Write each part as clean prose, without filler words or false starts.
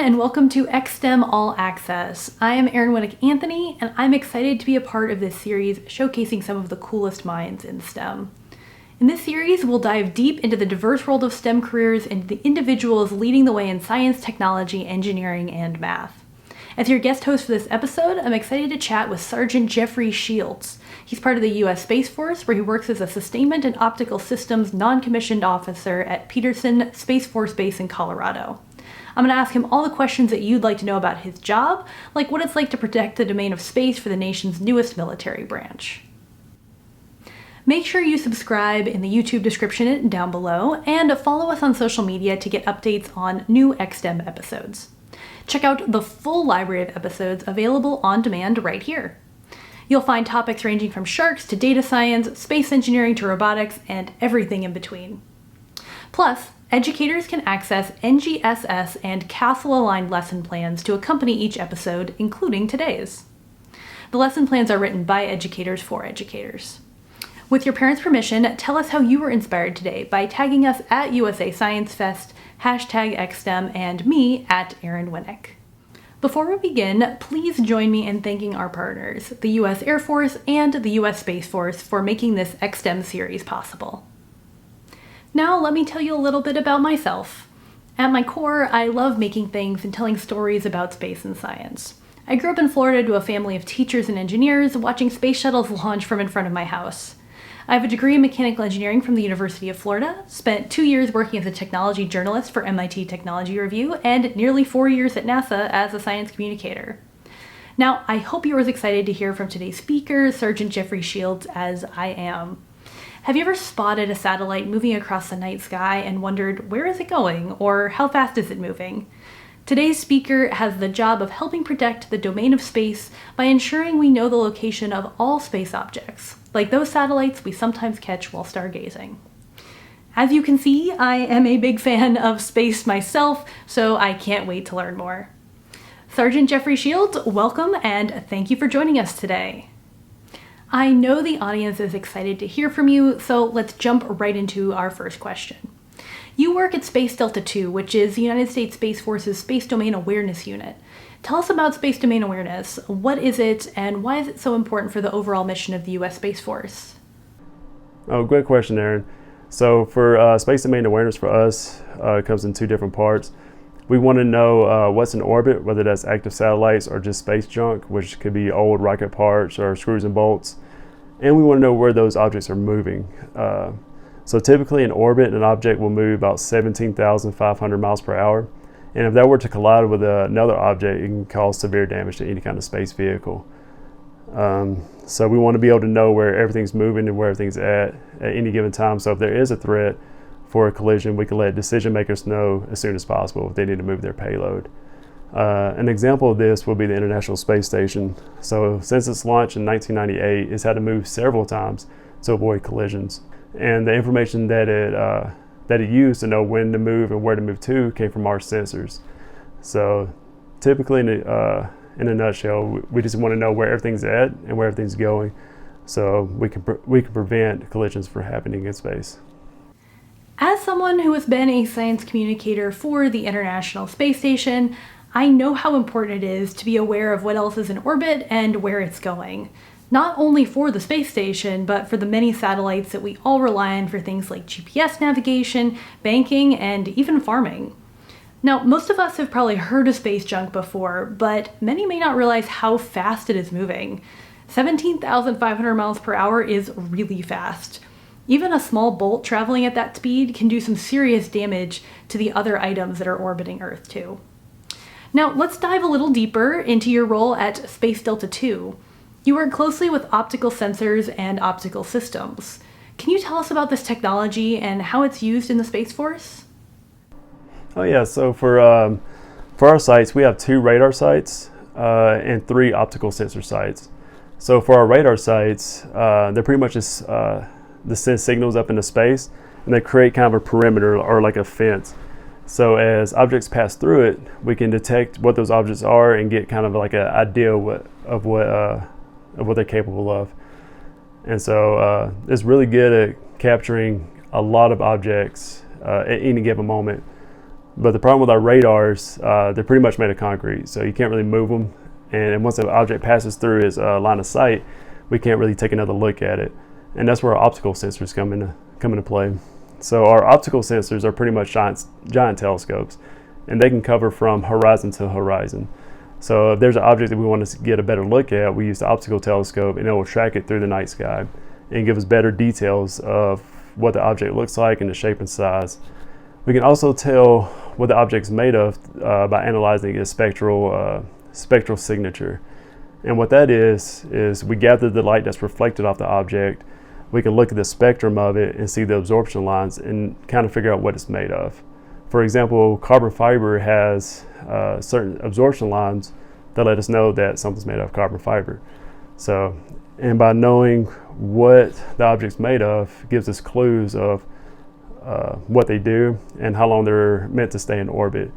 and welcome to XSTEM All Access. I am Erin Winick Anthony, and I'm excited to be a part of this series showcasing some of the coolest minds in STEM. In this series, we'll dive deep into the diverse world of STEM careers and the individuals leading the way in science, technology, engineering, and math. As your guest host for this episode, I'm excited to chat with Sgt Jeffrey Shields. He's part of the U.S. Space Force, where he works as a Sustainment and Optical Systems non-commissioned officer at Peterson Space Force Base in Colorado. I'm going to ask him all the questions that you'd like to know about his job, like what it's like to protect the domain of space for the nation's newest military branch. Make sure you subscribe in the YouTube description down below, and follow us on social media to get updates on new XSTEM episodes. Check out the full library of episodes available on demand right here. You'll find topics ranging from sharks to data science, space engineering to robotics, and everything in between. Plus, educators can access NGSS and CASEL-aligned lesson plans to accompany each episode, including today's. The lesson plans are written by educators for educators. With your parents' permission, tell us how you were inspired today by tagging us at USA Science Fest, #XSTEM, and me at Erin Winick. Before we begin, please join me in thanking our partners, the U.S. Air Force and the U.S. Space Force, for making this XSTEM series possible. Now let me tell you a little bit about myself. At my core, I love making things and telling stories about space and science. I grew up in Florida to a family of teachers and engineers, watching space shuttles launch from in front of my house. I have a degree in mechanical engineering from the University of Florida, spent 2 years working as a technology journalist for MIT Technology Review, and nearly 4 years at NASA as a science communicator. Now, I hope you're as excited to hear from today's speaker, Sgt Jeffrey Shields, as I am. Have you ever spotted a satellite moving across the night sky and wondered, where is it going, or how fast is it moving? Today's speaker has the job of helping protect the domain of space by ensuring we know the location of all space objects, like those satellites we sometimes catch while stargazing. As you can see, I am a big fan of space myself, so I can't wait to learn more. Sgt Jeffrey Shields, welcome, and thank you for joining us today. I know the audience is excited to hear from you, so let's jump right into our first question. You work at Space Delta II, which is the United States Space Force's Space Domain Awareness Unit. Tell us about Space Domain Awareness. What is it, and why is it so important for the overall mission of the U.S. Space Force? Oh, great question, Erin. So for Space Domain Awareness for us, it comes in two different parts. We want to know what's in orbit, whether that's active satellites or just space junk, which could be old rocket parts or screws and bolts. And we want to know where those objects are moving. So typically in orbit, an object will move about 17,500 miles per hour. And if that were to collide with another object, it can cause severe damage to any kind of space vehicle. So we want to be able to know where everything's moving and where everything's at any given time. So if there is a threat for a collision, we can let decision makers know as soon as possible if they need to move their payload. An example of this will be the International Space Station. So since its launch in 1998, it's had to move several times to avoid collisions. And the information that it used to know when to move and where to move to came from our sensors. So typically in a nutshell, we just want to know where everything's at and where everything's going, so we can prevent collisions from happening in space. As someone who has been a science communicator for the International Space Station, I know how important it is to be aware of what else is in orbit and where it's going. Not only for the space station, but for the many satellites that we all rely on for things like GPS navigation, banking, and even farming. Now, most of us have probably heard of space junk before, but many may not realize how fast it is moving. 17,500 miles per hour is really fast. Even a small bolt traveling at that speed can do some serious damage to the other items that are orbiting Earth too. Now, let's dive a little deeper into your role at Space Delta II. You work closely with optical sensors and optical systems. Can you tell us about this technology and how it's used in the Space Force? Oh yeah, so for our sites, we have 2 radar sites and 3 optical sensor sites. So for our radar sites, they're pretty much just to send signals up into space, and they create kind of a perimeter or like a fence. So as objects pass through it, we can detect what those objects are and get kind of like an idea of what they're capable of. And so it's really good at capturing a lot of objects at any given moment. But the problem with our radars, they're pretty much made of concrete, so you can't really move them. And once an object passes through its line of sight, we can't really take another look at it. And that's where our optical sensors come into play. So our optical sensors are pretty much giant telescopes, and they can cover from horizon to horizon. So if there's an object that we want to get a better look at, we use the optical telescope, and it will track it through the night sky and give us better details of what the object looks like and the shape and size. We can also tell what the object's made of by analyzing its spectral signature. And what that is we gather the light that's reflected off the object. We can look at the spectrum of it and see the absorption lines and kind of figure out what it's made of. For example, carbon fiber has certain absorption lines that let us know that something's made of carbon fiber. So, and by knowing what the object's made of gives us clues of what they do and how long they're meant to stay in orbit.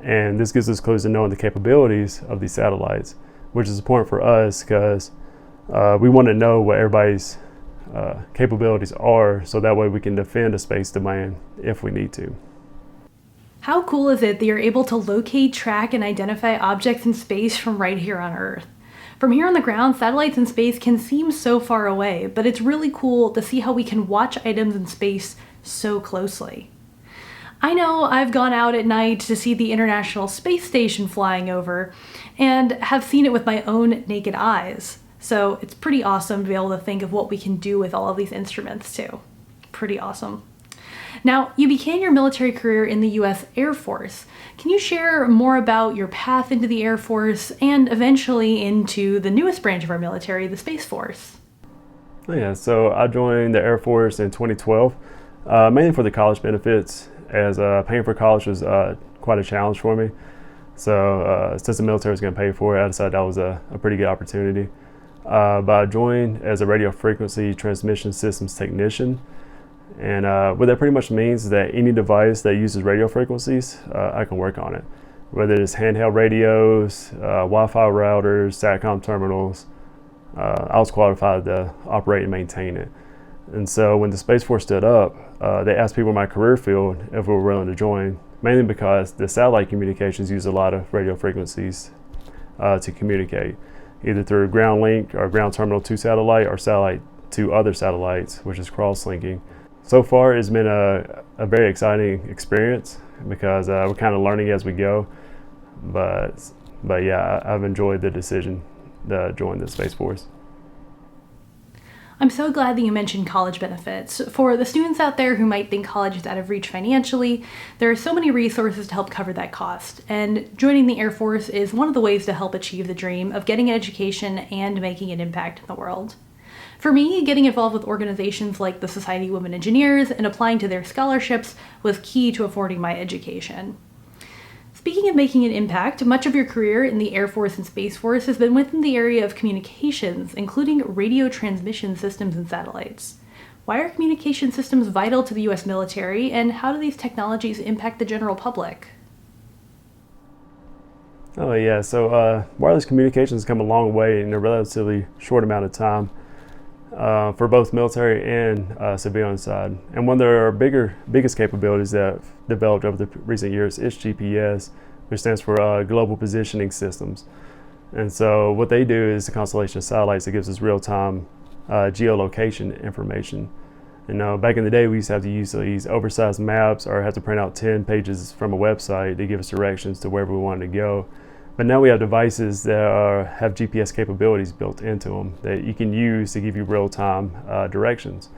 And this gives us clues to knowing the capabilities of these satellites, which is important for us because we want to know what everybody's capabilities are, so that way we can defend a space domain if we need to. How cool is it that you're able to locate, track, and identify objects in space from right here on Earth? From here on the ground, satellites in space can seem so far away, but it's really cool to see how we can watch items in space so closely. I know I've gone out at night to see the International Space Station flying over, and have seen it with my own naked eyes. So it's pretty awesome to be able to think of what we can do with all of these instruments too. Pretty awesome. Now, you began your military career in the U.S. Air Force. Can you share more about your path into the Air Force and eventually into the newest branch of our military, the Space Force? Yeah, so I joined the Air Force in 2012, mainly for the college benefits, as paying for college was quite a challenge for me. So since the military was going to pay for it, I decided that was a pretty good opportunity. But I joined as a radio frequency transmission systems technician. And what that pretty much means is that any device that uses radio frequencies, I can work on it. Whether it's handheld radios, Wi-Fi routers, SATCOM terminals, I was qualified to operate and maintain it. And so when the Space Force stood up, they asked people in my career field if we were willing to join, mainly because the satellite communications use a lot of radio frequencies to communicate, either through ground link or ground terminal to satellite or satellite to other satellites, which is cross-linking. So far, it's been a very exciting experience because we're kind of learning as we go. But yeah, I've enjoyed the decision to join the Space Force. I'm so glad that you mentioned college benefits. For the students out there who might think college is out of reach financially, there are so many resources to help cover that cost. And joining the Air Force is one of the ways to help achieve the dream of getting an education and making an impact in the world. For me, getting involved with organizations like the Society of Women Engineers and applying to their scholarships was key to affording my education. Speaking of making an impact, much of your career in the Air Force and Space Force has been within the area of communications, including radio transmission systems and satellites. Why are communication systems vital to the U.S. military, and how do these technologies impact the general public? Oh yeah, so wireless communications come a long way in a relatively short amount of time. For both military and civilian side. And one of our biggest capabilities that have developed over the recent years is GPS, which stands for Global Positioning Systems. And so what they do is a constellation of satellites that gives us real-time geolocation information. And back in the day, we used to have to use these oversized maps or have to print out 10 pages from a website to give us directions to wherever we wanted to go. But now we have devices that have GPS capabilities built into them that you can use to give you real-time directions.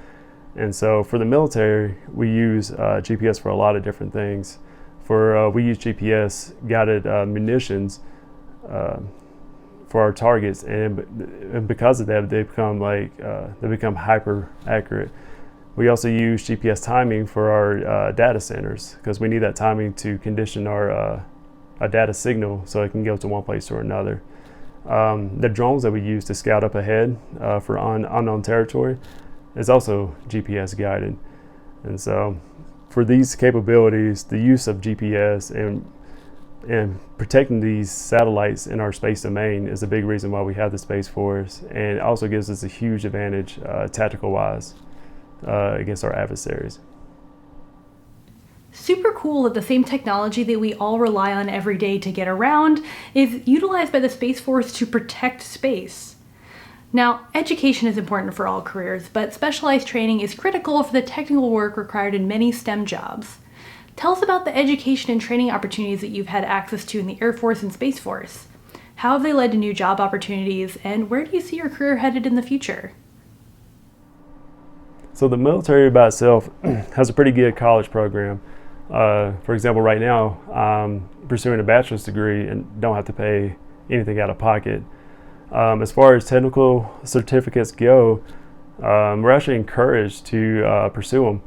And so for the military, we use GPS for a lot of different things. We use GPS guided munitions for our targets, and because of that, they become hyper accurate. We also use GPS timing for our data centers because we need that timing to condition our a data signal so it can go to one place or another. The drones that we use to scout up ahead for unknown territory is also GPS guided. And so for these capabilities, the use of GPS and protecting these satellites in our space domain is a big reason why we have the Space Force, and it also gives us a huge advantage tactical wise against our adversaries. Super cool that the same technology that we all rely on every day to get around is utilized by the Space Force to protect space. Now, education is important for all careers, but specialized training is critical for the technical work required in many STEM jobs. Tell us about the education and training opportunities that you've had access to in the Air Force and Space Force. How have they led to new job opportunities, and where do you see your career headed in the future? So the military by itself has a pretty good college program. For example, right now, I'm pursuing a bachelor's degree and don't have to pay anything out of pocket. As far as technical certificates go, we're actually encouraged to pursue them,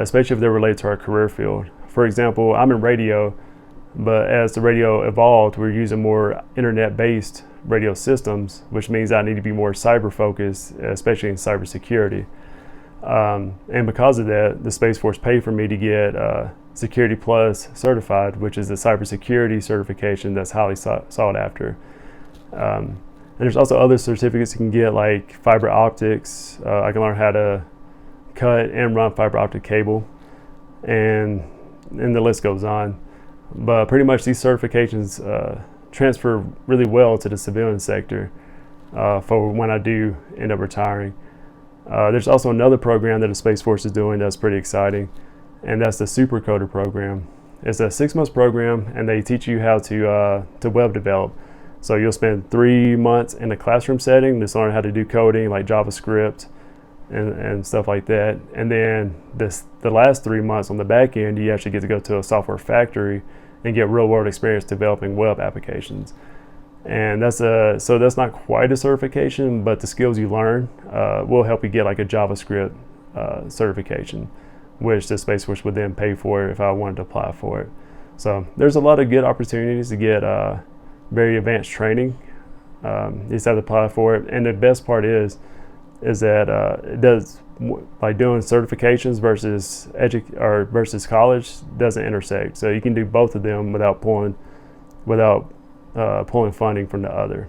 especially if they're related to our career field. For example, I'm in radio, but as the radio evolved, we're using more internet-based radio systems, which means I need to be more cyber-focused, especially in cybersecurity. And because of that, the Space Force paid for me to get Security Plus certified, which is a cybersecurity certification that's highly sought after. And there's also other certificates you can get, like fiber optics. I can learn how to cut and run fiber optic cable, and the list goes on. But pretty much these certifications transfer really well to the civilian sector for when I do end up retiring. There's also another program that the Space Force is doing that's pretty exciting, and that's the Supercoder program. It's a 6-month program, and they teach you how to web develop. So you'll spend 3 months in a classroom setting just learning how to do coding like JavaScript and stuff like that. And then the last 3 months on the back end, you actually get to go to a software factory and get real-world experience developing web applications. And that's not quite a certification, but the skills you learn will help you get like a JavaScript certification, which the Space Force would then pay for if I wanted to apply for it. So there's a lot of good opportunities to get very advanced training. You just have to apply for it. And the best part is that it does, like doing certifications versus college doesn't intersect. So you can do both of them without pulling funding from the other.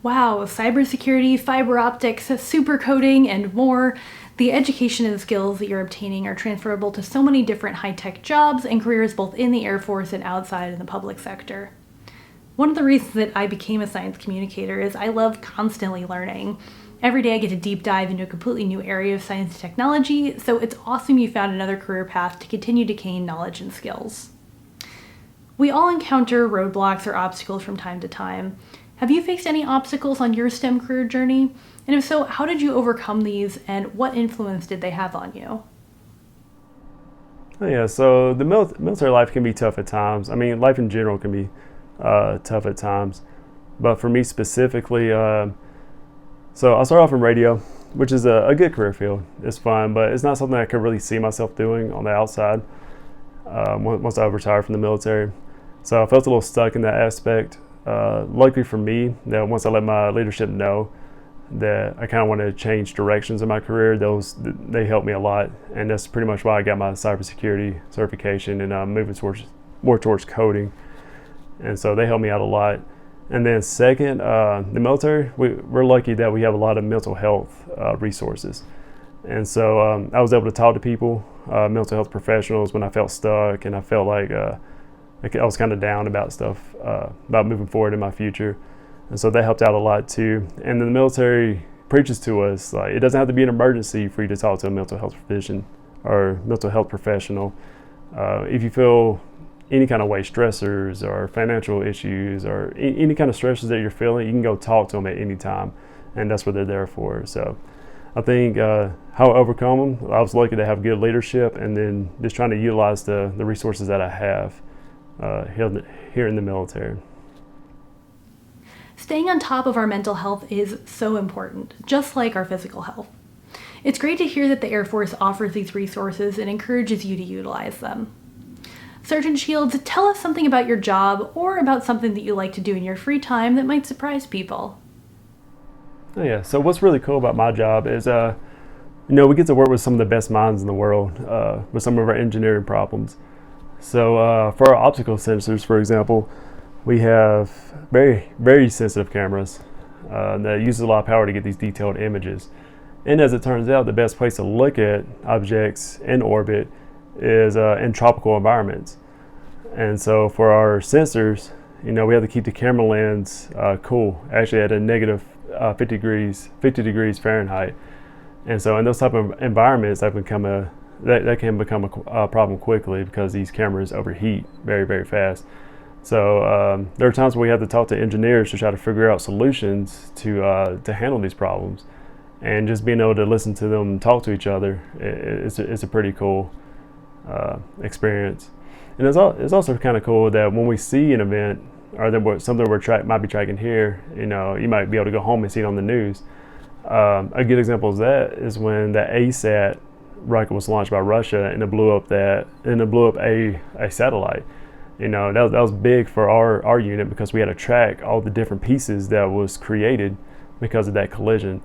Wow, cybersecurity, fiber optics, supercoding, and more. The education and skills that you're obtaining are transferable to so many different high-tech jobs and careers both in the Air Force and outside in the public sector. One of the reasons that I became a science communicator is I love constantly learning. Every day I get to deep dive into a completely new area of science and technology, so it's awesome you found another career path to continue to gain knowledge and skills. We all encounter roadblocks or obstacles from time to time. Have you faced any obstacles on your STEM career journey? And if so, how did you overcome these, and what influence did they have on you? Oh, yeah, so the military life can be tough at times. I mean, life in general can be tough at times. But for me specifically, so I started off in radio, which is a good career field. It's fun, but it's not something I could really see myself doing on the outside once I retired from the military. So I felt a little stuck in that aspect. Luckily for me, that once I let my leadership know that I kind of wanted to change directions in my career, they helped me a lot, and that's pretty much why I got my cybersecurity certification and moving more towards coding. And so they helped me out a lot. And then second, the military, we're lucky that we have a lot of mental health resources. And so I was able to talk to people, mental health professionals, when I felt stuck and I felt like I was kind of down about stuff, about moving forward in my future. And so that helped out a lot too. And then the military preaches to us, like, it doesn't have to be an emergency for you to talk to a mental health physician or mental health professional. If you feel any kind of way, stressors or financial issues or any kind of stresses that you're feeling, you can go talk to them at any time. And that's what they're there for. So I think how I overcome them, I was lucky to have good leadership, and then just trying to utilize the resources that I have here in the military. Staying on top of our mental health is so important, just like our physical health. It's great to hear that the Air Force offers these resources and encourages you to utilize them. Sgt. Shields, tell us something about your job or about something that you like to do in your free time that might surprise people. Oh, yeah, so what's really cool about my job is, we get to work with some of the best minds in the world with some of our engineering problems. So for our optical sensors, for example, we have very, very sensitive cameras that use a lot of power to get these detailed images. And as it turns out, the best place to look at objects in orbit is in tropical environments. And so for our sensors, we have to keep the camera lens cool, actually at a negative 50 degrees Fahrenheit. And so in those type of environments, that can become a problem quickly because these cameras overheat very, very fast. So there are times where we have to talk to engineers to try to figure out solutions to handle these problems. And just being able to listen to them talk to each other is a pretty cool experience. And it's also kind of cool that when we see an event or something might be tracking here, you might be able to go home and see it on the news. A good example of that is when the ASAT rocket was launched by Russia and it blew up a satellite. That was big for our unit because we had to track all the different pieces that was created because of that collision.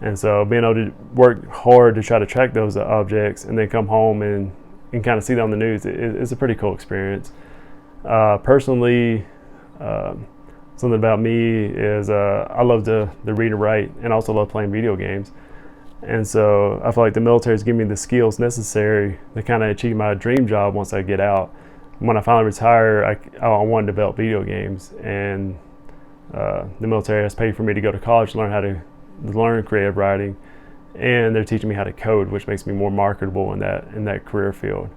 And so being able to work hard to try to track those objects and then come home and kind of see them on the news is a pretty cool experience. Personally, something about me is I love to read and write, and also love playing video games. And so I feel like the military has given me the skills necessary to kind of achieve my dream job once I get out. When I finally retire, I want to develop video games, and the military has paid for me to go to college to learn how to learn creative writing, and they're teaching me how to code, which makes me more marketable in that career field.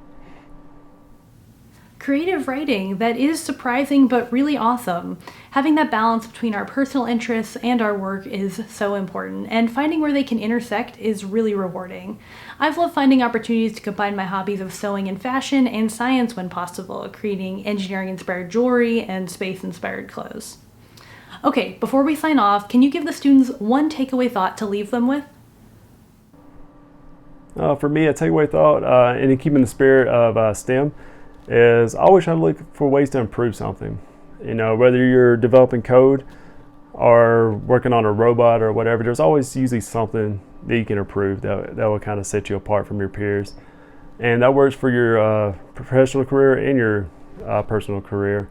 Creative writing, that is surprising but really awesome. Having that balance between our personal interests and our work is so important, and finding where they can intersect is really rewarding. I've loved finding opportunities to combine my hobbies of sewing and fashion and science when possible, creating engineering-inspired jewelry and space-inspired clothes. Okay, before we sign off, can you give the students one takeaway thought to leave them with? For me, a takeaway thought, and in keeping the spirit of STEM, is always try to look for ways to improve something. Whether you're developing code or working on a robot or whatever, there's always usually something that you can improve that will kind of set you apart from your peers. And that works for your professional career and your personal career.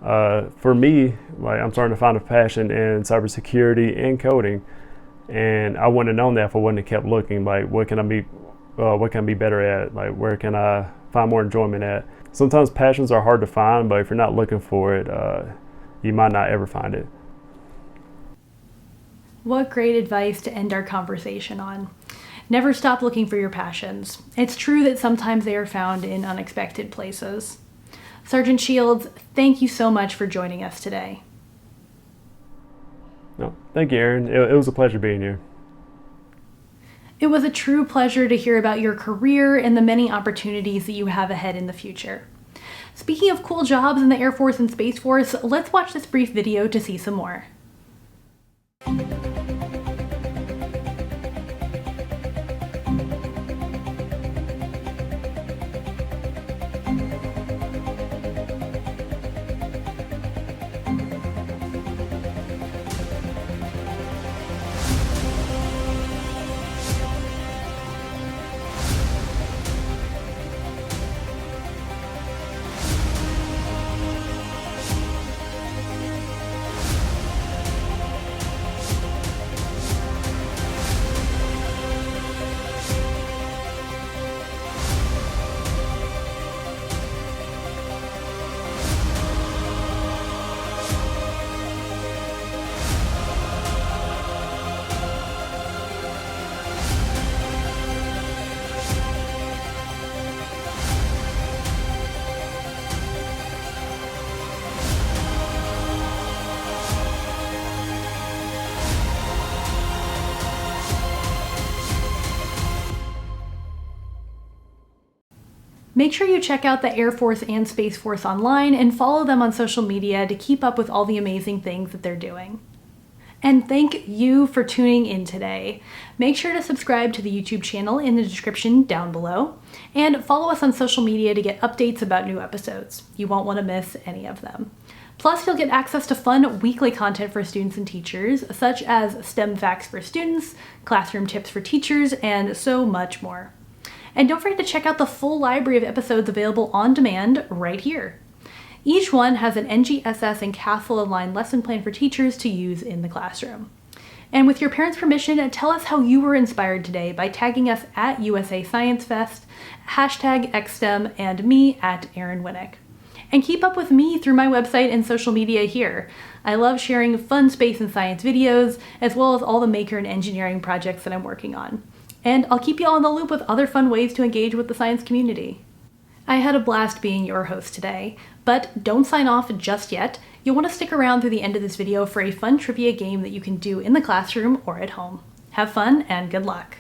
For me, I'm starting to find a passion in cybersecurity and coding, and I wouldn't have known that if I wouldn't have kept looking. What can I be better at? Where can I find more enjoyment at? Sometimes passions are hard to find, but if you're not looking for it, you might not ever find it. What great advice to end our conversation on. Never stop looking for your passions. It's true that sometimes they are found in unexpected places. Sgt Shields, thank you so much for joining us today. No, thank you, Erin. It was a pleasure being here. It was a true pleasure to hear about your career and the many opportunities that you have ahead in the future. Speaking of cool jobs in the Air Force and Space Force, let's watch this brief video to see some more. Make sure you check out the Air Force and Space Force online and follow them on social media to keep up with all the amazing things that they're doing. And thank you for tuning in today. Make sure to subscribe to the YouTube channel in the description down below, and follow us on social media to get updates about new episodes. You won't want to miss any of them. Plus, you'll get access to fun weekly content for students and teachers, such as STEM facts for students, classroom tips for teachers, and so much more. And don't forget to check out the full library of episodes available on demand right here. Each one has an NGSS and CASEL aligned lesson plan for teachers to use in the classroom. And with your parents' permission, tell us how you were inspired today by tagging us at USA Science Fest, #XSTEM, and me at Erin Winick. And keep up with me through my website and social media here. I love sharing fun space and science videos, as well as all the maker and engineering projects that I'm working on. And I'll keep you all in the loop with other fun ways to engage with the science community. I had a blast being your host today, but don't sign off just yet. You'll want to stick around through the end of this video for a fun trivia game that you can do in the classroom or at home. Have fun and good luck.